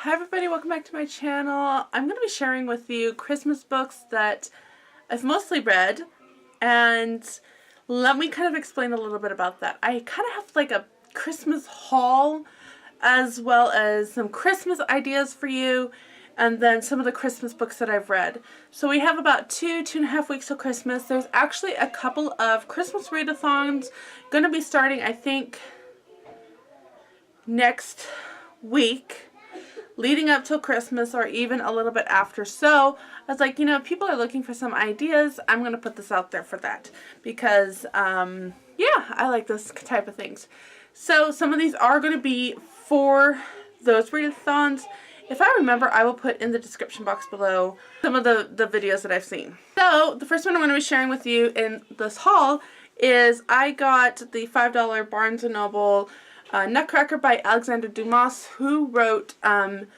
Hi everybody, welcome back to my channel. I'm going to be sharing with you Christmas books that I've mostly read, and let me kind of explain a little bit about that. I kind of have like a Christmas haul as well as some Christmas ideas for you, and then some of the Christmas books that I've read. So we have about 2.5 weeks till Christmas. There's actually a couple of Christmas read-a-thons going to be starting, I think, next week, leading up till Christmas or even a little bit after. So I was like, you know, people are looking for some ideas. I'm going to put this out there for that because, yeah, I like this type of things. So some of these are going to be for those read-a-thons. If I remember, I will put in the description box below some of the videos that I've seen. So the first one I'm going to be sharing with you in this haul is I got the $5 Barnes & Noble Nutcracker by Alexander Dumas, who wrote Count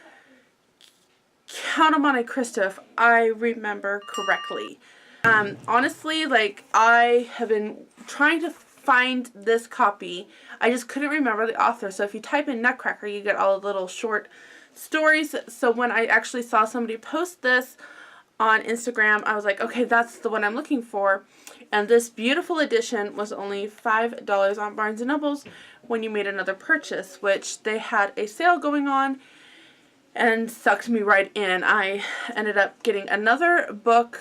of Monte Cristo, if I remember correctly. Honestly, like, I have been trying to find this copy. I just couldn't remember the author. So if you type in Nutcracker, you get all the little short stories. So when I actually saw somebody post this on Instagram, I was like, okay, that's the one I'm looking for. And this beautiful edition was only $5 on Barnes & Noble's when you made another purchase, which they had a sale going on and sucked me right in. I ended up getting another book.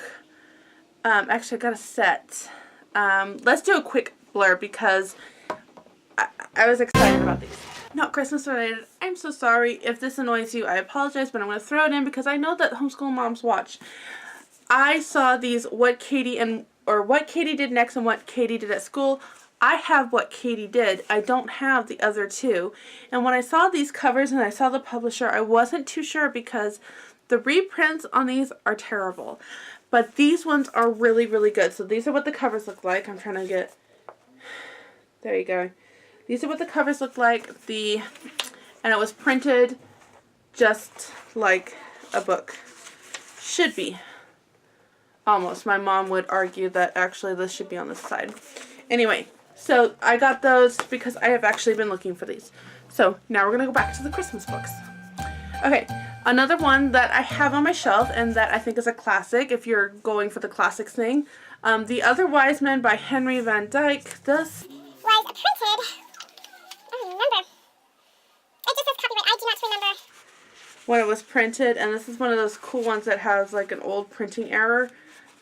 Actually, I got a set. Let's do a quick blurb because I was excited about these. Not Christmas related. I'm so sorry if this annoys you. I apologize, but I'm going to throw it in because I know that homeschool moms watch. I saw these What Katie Did Next and What Katie Did at School. I have What Katie Did. I don't have the other two. And when I saw these covers and I saw the publisher, I wasn't too sure because the reprints on these are terrible. But these ones are really, really good. So these are what the covers look like. I'm trying to get... There you go. These are what the covers look like. And it was printed just like a book should be. Almost. My mom would argue that actually this should be on this side. Anyway, so I got those because I have actually been looking for these. So now we're going to go back to the Christmas books. Okay, another one that I have on my shelf and that I think is a classic if you're going for the classics thing. The Other Wise Men by Henry Van Dyke. This was printed. I don't remember. It just says copyright. I do not remember when it was printed, and this is one of those cool ones that has like an old printing error.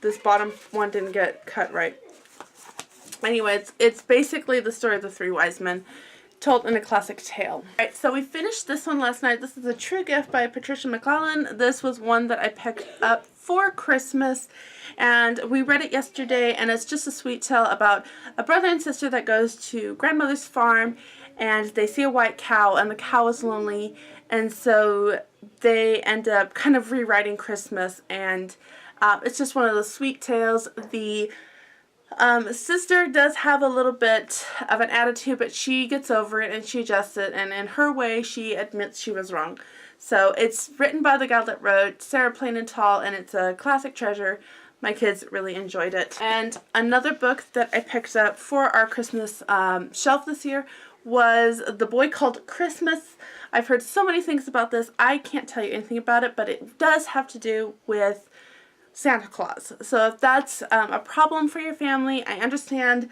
This bottom one didn't get cut right. Anyway, it's basically the story of the three wise men told in a classic tale. Alright, so we finished this one last night. This is A True Gift by Patricia McClellan. This was one that I picked up for Christmas, and we read it yesterday, and it's just a sweet tale about a brother and sister that goes to grandmother's farm, and they see a white cow, and the cow is lonely, and so they end up kind of rewriting Christmas, and it's just one of those sweet tales. The sister does have a little bit of an attitude, but she gets over it and she adjusts it, and in her way she admits she was wrong. So it's written by the gal that wrote Sarah Plain and Tall, and it's a classic treasure. My kids really enjoyed it. And another book that I picked up for our Christmas shelf this year was The Boy Called Christmas. I've heard so many things about this. I can't tell you anything about it, but it does have to do with Santa Claus. So if that's a problem for your family, I understand.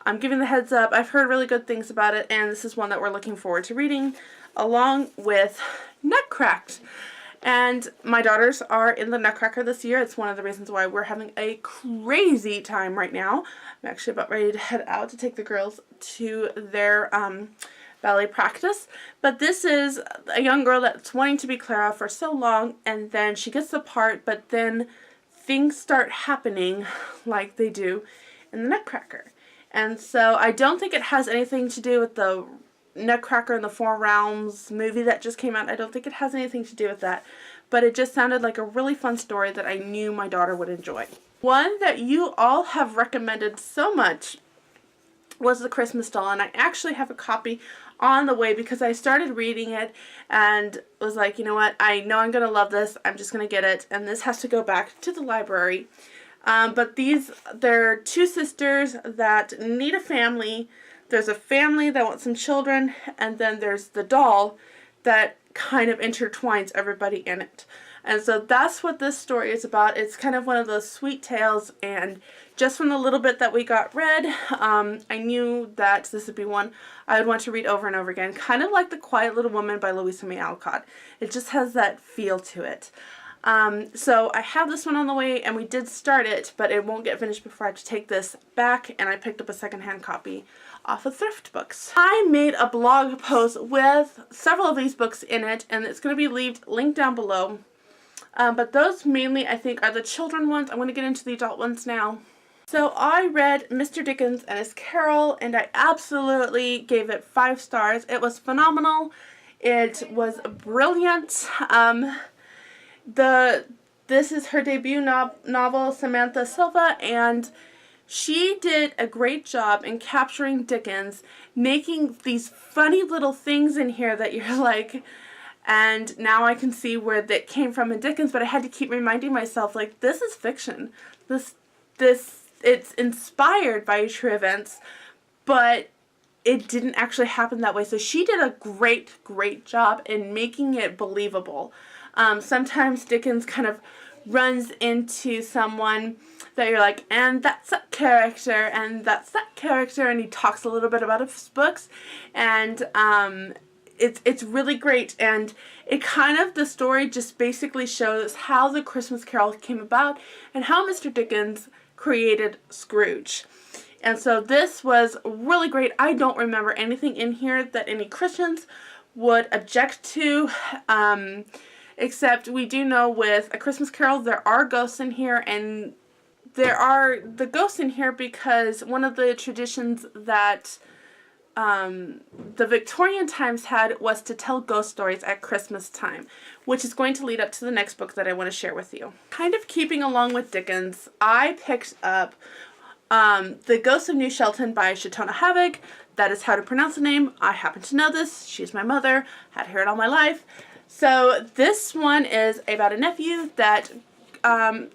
I'm giving the heads up. I've heard really good things about it, and this is one that we're looking forward to reading along with Nutcracker. And my daughters are in the Nutcracker this year. It's one of the reasons why we're having a crazy time right now. I'm actually about ready to head out to take the girls to their ballet practice. But this is a young girl that's wanting to be Clara for so long, and then she gets the part, but then things start happening like they do in the Nutcracker. And so I don't think it has anything to do with the Nutcracker in the Four Realms movie that just came out. I don't think it has anything to do with that. But it just sounded like a really fun story that I knew my daughter would enjoy. One that you all have recommended so much was The Christmas Doll, and I actually have a copy on the way because I started reading it and was like, you know what, I know I'm going to love this, I'm just going to get it, and this has to go back to the library. But they're two sisters that need a family. There's a family that wants some children, and then there's the doll that kind of intertwines everybody in it. And so that's what this story is about. It's kind of one of those sweet tales, and just from the little bit that we got read, I knew that this would be one I would want to read over and over again. Kind of like The Quiet Little Woman by Louisa May Alcott. It just has that feel to it. So I have this one on the way, and we did start it, but it won't get finished before I have to take this back, and I picked up a secondhand copy off of Thrift Books. I made a blog post with several of these books in it, and it's going to be linked down below. But those mainly, I think, are the children ones. I'm going to get into the adult ones now. So I read Mr. Dickens and His Carol, and I absolutely gave it 5 stars. It was phenomenal. It was brilliant. This is her debut novel, Samantha Silva, and she did a great job in capturing Dickens, making these funny little things in here that you're like, and now I can see where that came from in Dickens, but I had to keep reminding myself, like, this is fiction. It's inspired by true events, but it didn't actually happen that way. So she did a great job in making it believable. Sometimes Dickens kind of runs into someone that you're like, and that's that character, and that's that character, and he talks a little bit about his books, and it's really great, and it kind of, the story just basically shows how the Christmas Carol came about and how Mr. Dickens created Scrooge. And so this was really great. I don't remember anything in here that any Christians would object to, except we do know with A Christmas Carol there are ghosts in here, and there are the ghosts in here because one of the traditions that the Victorian times had was to tell ghost stories at Christmas time, which is going to lead up to the next book that I want to share with you. Kind of keeping along with Dickens, I picked up The Ghost of New Shelton by Chautona Havig. That is how to pronounce the name. I happen to know this. She's my mother. Had heard it all my life. So this one is about a nephew that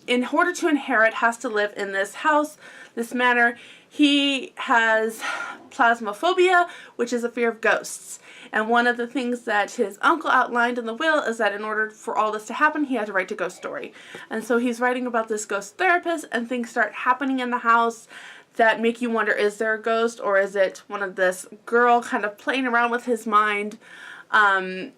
in order to inherit has to live in this house, this manor. He has plasmophobia, which is a fear of ghosts. And one of the things that his uncle outlined in the will is that in order for all this to happen, he had to write a ghost story. And so he's writing about this ghost therapist, and things start happening in the house that make you wonder, is there a ghost, or is it one of this girl kind of playing around with his mind? I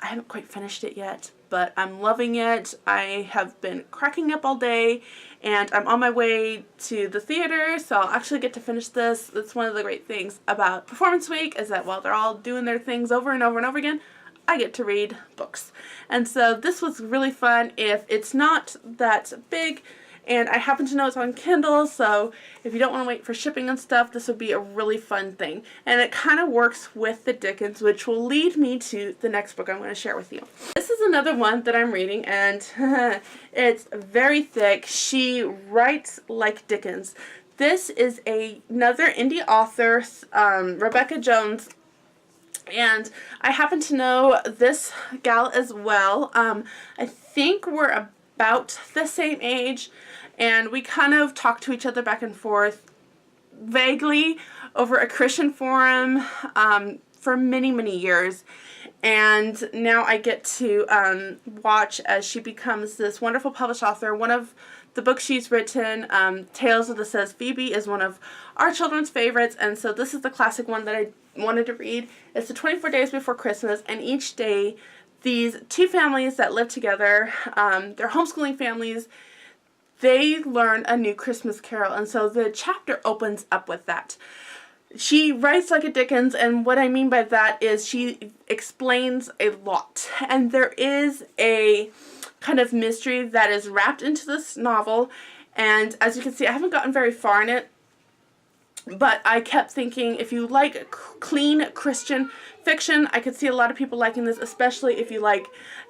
haven't quite finished it yet, but I'm loving it. I have been cracking up all day, and I'm on my way to the theater, so I'll actually get to finish this. That's one of the great things about Performance Week, is that while they're all doing their things over and over and over again, I get to read books. And so this was really fun. If it's not that big, and I happen to know it's on Kindle, so if you don't want to wait for shipping and stuff, this would be a really fun thing. And it kind of works with the Dickens, which will lead me to the next book I'm going to share with you. This is another one that I'm reading, and it's very thick. She writes like Dickens. This is another indie author, Rebecca Jones, and I happen to know this gal as well. I think we're about the same age, and we kind of talk to each other back and forth vaguely over a Christian forum for many years, and now I get to watch as she becomes this wonderful published author. One of the books she's written, Tales of the Says Phoebe, is one of our children's favorites, and so this is the classic one that I wanted to read. It's the 24 Days Before Christmas, and each day these two families that live together, they're homeschooling families, they learn a new Christmas carol, and so the chapter opens up with that. She writes like a Dickens, and what I mean by that is she explains a lot, and there is a kind of mystery that is wrapped into this novel, and as you can see, I haven't gotten very far in it, but I kept thinking, if you like clean Christian fiction, I could see a lot of people liking this, especially if you like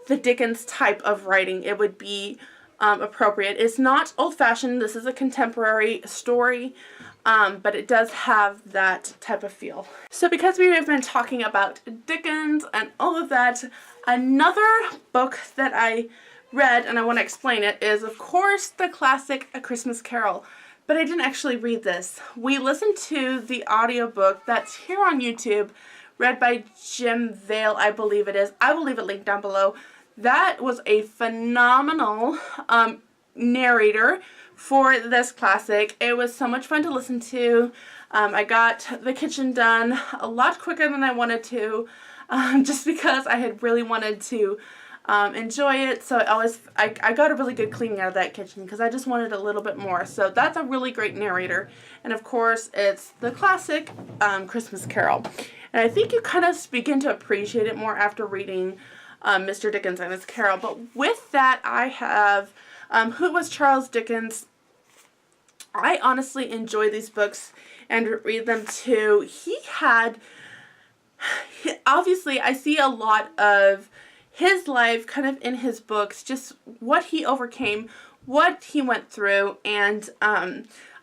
the Dickens type of writing. It would be appropriate. It's not old-fashioned. This is a contemporary story, but it does have that type of feel. So because we have been talking about Dickens and all of that, another book that I read, and I want to explain it, is of course the classic A Christmas Carol. But I didn't actually read this. We listened to the audiobook that's here on YouTube, read by Jim Vale, I believe it is. I will leave it linked down below. That was a phenomenal narrator for this classic. It was so much fun to listen to. I got the kitchen done a lot quicker than I wanted to, just because I had really wanted to enjoy it. So I got a really good cleaning out of that kitchen because I just wanted a little bit more. So that's a really great narrator. And of course, it's the classic Christmas Carol. And I think you kind of begin to appreciate it more after reading Mr. Dickens and his Carol. But with that, I have Who Was Charles Dickens? I honestly enjoy these books and read them too. Obviously, I see a lot of his life kind of in his books, just what he overcame, what he went through, and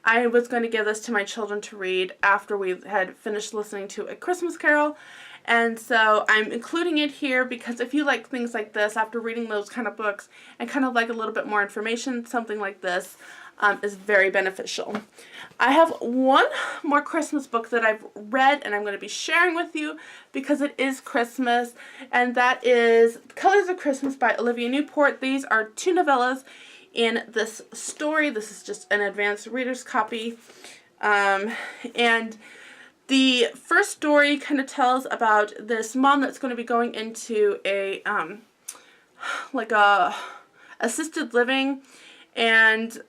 I was going to give this to my children to read after we had finished listening to A Christmas Carol. And so I'm including it here because if you like things like this, after reading those kind of books and kind of like a little bit more information, something like this is very beneficial. I have one more Christmas book that I've read and I'm going to be sharing with you because it is Christmas, and that is Colors of Christmas by Olivia Newport. These are 2 novellas in this story. This is just an advanced reader's copy. And the first story kind of tells about this mom that's going to be going into a assisted living, and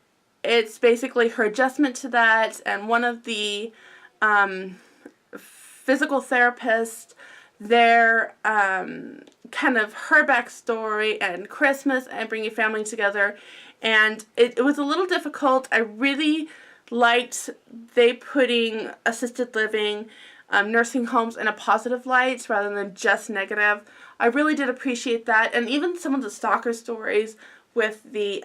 it's basically her adjustment to that, and one of the physical therapists, their kind of her backstory and Christmas and bringing family together. And it was a little difficult. I really liked they putting assisted living, nursing homes in a positive light rather than just negative. I really did appreciate that. And even some of the stalker stories with the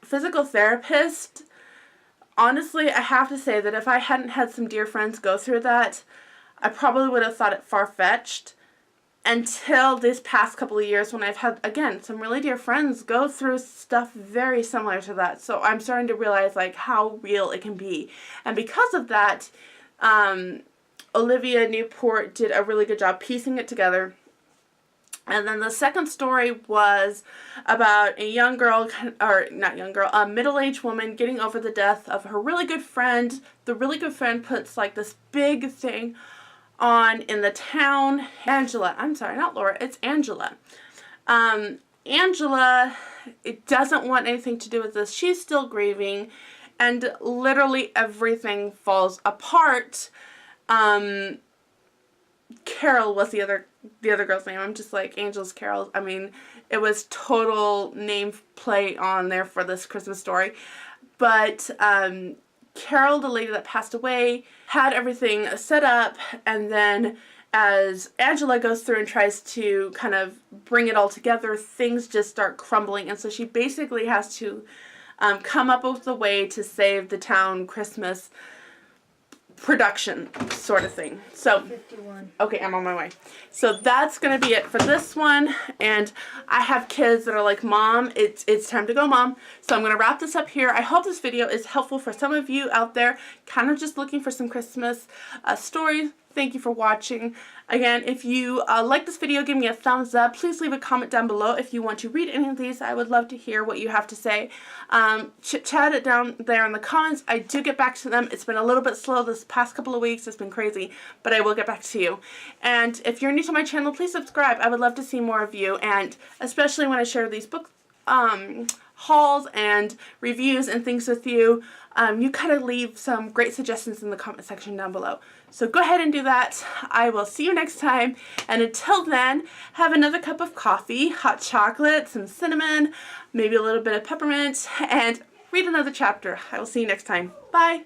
physical therapist, honestly, I have to say that if I hadn't had some dear friends go through that, I probably would have thought it far-fetched until this past couple of years when I've had, again, some really dear friends go through stuff very similar to that. So I'm starting to realize like how real it can be. And because of that, Olivia Newport did a really good job piecing it together. And then the second story was about a young girl, or not young girl, a middle-aged woman getting over the death of her really good friend. The really good friend puts like this big thing on in the town. Angela, I'm sorry, not Laura, it's Angela. Angela, it doesn't want anything to do with this. She's still grieving, and literally everything falls apart. Carol was the other girl's name. I'm just like, Angel's Carol. I mean, it was total name play on there for this Christmas story. But Carol, the lady that passed away, had everything set up, and then as Angela goes through and tries to kind of bring it all together, things just start crumbling, and so she basically has to come up with a way to save the town Christmas production sort of thing. So 51. Okay, I'm on my way. So that's gonna be it for this one, and I have kids that are like, Mom, it's time to go, Mom. So I'm gonna wrap this up here. I hope this video is helpful for some of you out there kind of just looking for some Christmas stories. Thank you for watching. Again, if you like this video, give me a thumbs up. Please leave a comment down below if you want to read any of these. I would love to hear what you have to say. Chat it down there in the comments. I do get back to them. It's been a little bit slow this past couple of weeks. It's been crazy, but I will get back to you. And if you're new to my channel, please subscribe. I would love to see more of you, and especially when I share these book hauls and reviews and things with you, you kind of leave some great suggestions in the comment section down below. So go ahead and do that. I will see you next time, and until then, have another cup of coffee, hot chocolate, some cinnamon, maybe a little bit of peppermint, and read another chapter. I will see you next time. Bye!